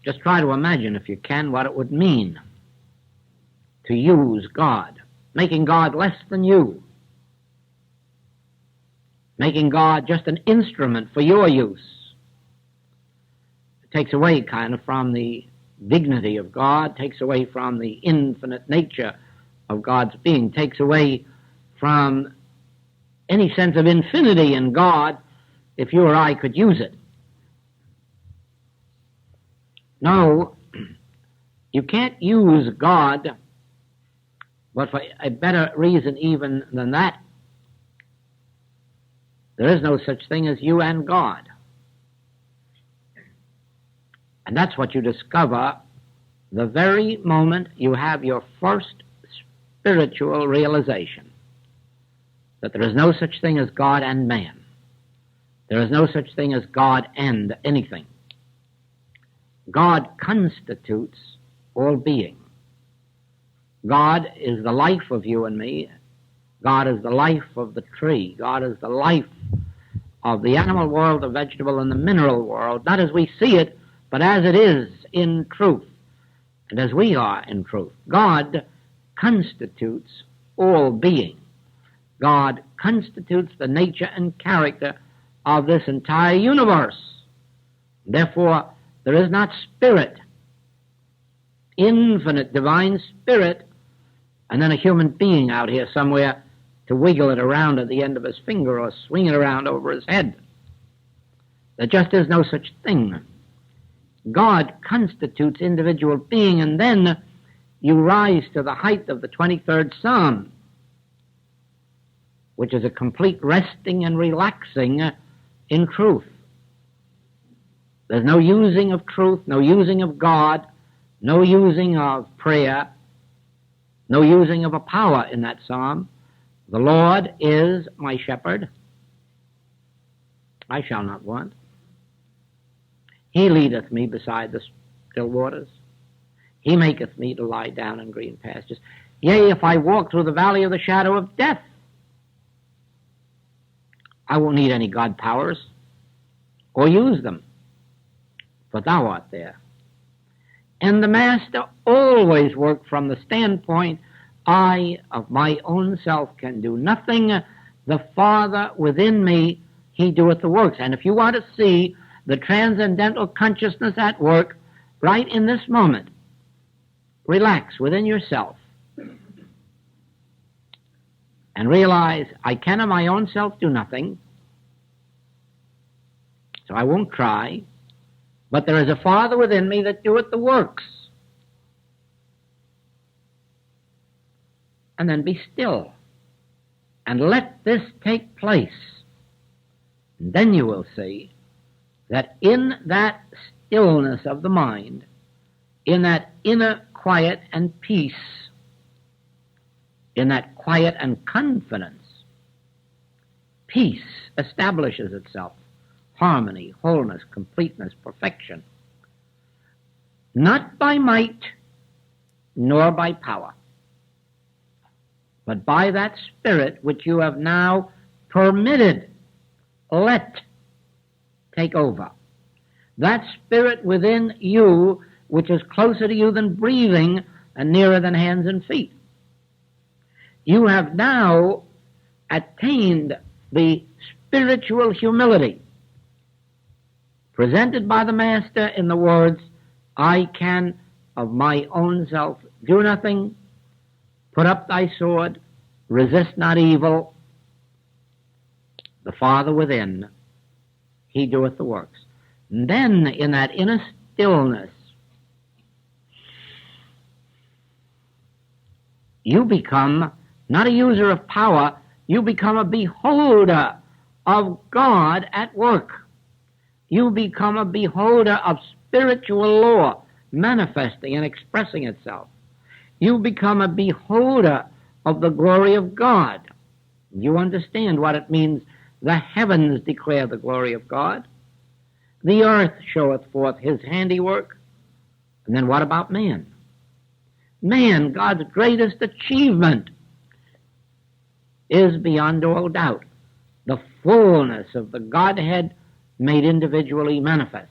Just try to imagine, if you can, what it would mean to use God, making God less than you, making God just an instrument for your use. It takes away kind of from the dignity of God, takes away from the infinite nature of God's being, takes away from any sense of infinity in God if you or I could use it. No, you can't use God, but for a better reason even than that. There is no such thing as you and God. And that's what you discover the very moment you have your first spiritual realization, that there is no such thing as God and man. There is no such thing as God and anything. God constitutes all being. God is the life of you and me. God is the life of the tree. God is the life of the animal world, the vegetable, and the mineral world, not as we see it, but as it is in truth, and as we are in truth. God constitutes all being. God constitutes the nature and character of this entire universe. Therefore, there is not spirit, infinite divine spirit, and then a human being out here somewhere to wiggle it around at the end of his finger or swing it around over his head. There just is no such thing. God constitutes individual being, and then you rise to the height of the 23rd Psalm, which is a complete resting and relaxing in truth. There's no using of truth, no using of God, no using of prayer, no using of a power in that psalm. The Lord is my shepherd. I shall not want. He leadeth me beside the still waters. He maketh me to lie down in green pastures. Yea, if I walk through the valley of the shadow of death, I won't need any God powers or use them, for thou art there. And the Master always worked from the standpoint, I of my own self can do nothing. The Father within me, he doeth the works. And if you want to see the transcendental consciousness at work right in this moment, relax within yourself and realize, I can of my own self do nothing, so I won't try, but there is a Father within me that doeth the works. And then be still and let this take place. And then you will see that in that stillness of the mind, in that inner quiet and peace, in that quiet and confidence, peace establishes itself. Harmony, wholeness, completeness, perfection. Not by might, nor by power, but by that Spirit which you have now permitted, let take over. That Spirit within you, which is closer to you than breathing and nearer than hands and feet. You have now attained the spiritual humility presented by the Master in the words, I can of my own self do nothing, put up thy sword, resist not evil. The Father within, he doeth the works. And then in that inner stillness, you become not a user of power, you become a beholder of God at work. You become a beholder of spiritual law manifesting and expressing itself. You become a beholder of the glory of God. You understand what it means. The heavens declare the glory of God. The earth showeth forth his handiwork. And then what about man? Man, God's greatest achievement, is beyond all doubt the fullness of the Godhead made individually manifest.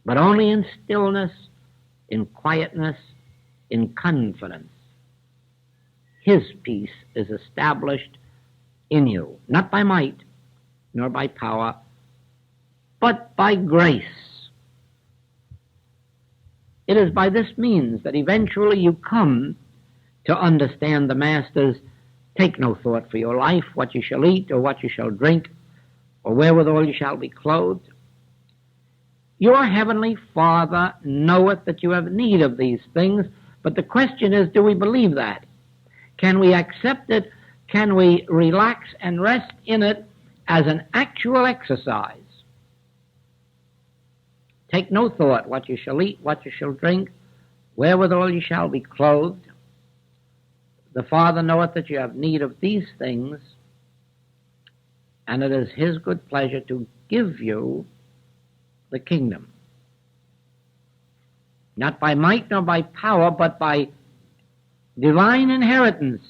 but only in stillness, in quietness, in confidence. His peace is established in you, not by might, nor by power, but by grace. It is by this means that eventually you come to understand the Master's "Take no thought for your life, what you shall eat, or what you shall drink, or wherewithal you shall be clothed. Your heavenly Father knoweth that you have need of these things," but the question is, do we believe that? Can we accept it? Can we relax and rest in it as an actual exercise? Take no thought what you shall eat, what you shall drink, wherewithal you shall be clothed. The Father knoweth that you have need of these things, and it is his good pleasure to give you the kingdom. Not by might nor by power, but by divine inheritance.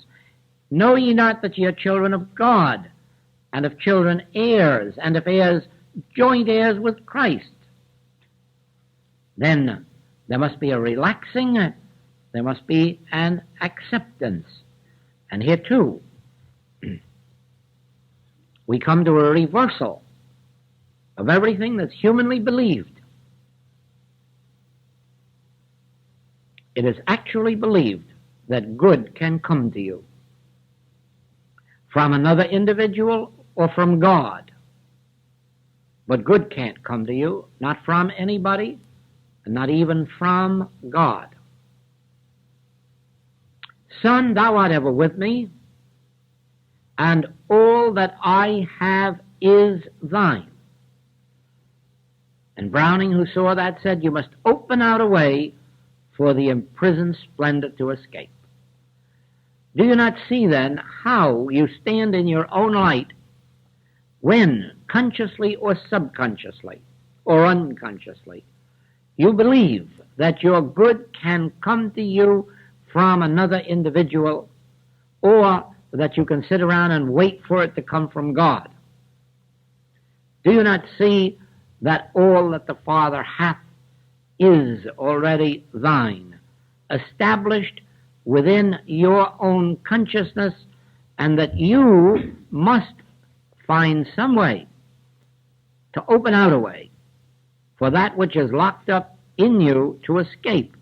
Know ye not that ye are children of God, and of children heirs, and of heirs joint heirs with Christ? Then there must be a relaxing, there must be an acceptance. And here too, we come to a reversal of everything that's humanly believed. It is actually believed that good can come to you from another individual or from God. But good can't come to you, not from anybody, and not even from God. Son, thou art ever with me, and all that I have is thine. And Browning, who saw that, said, you must open out a way for the imprisoned splendor to escape. Do you not see then how you stand in your own light when, consciously or subconsciously or unconsciously, you believe that your good can come to you from another individual, or that you can sit around and wait for it to come from God? Do you not see that all that the Father hath is already thine, established within your own consciousness, and that you must find some way to open out a way for that which is locked up in you to escape?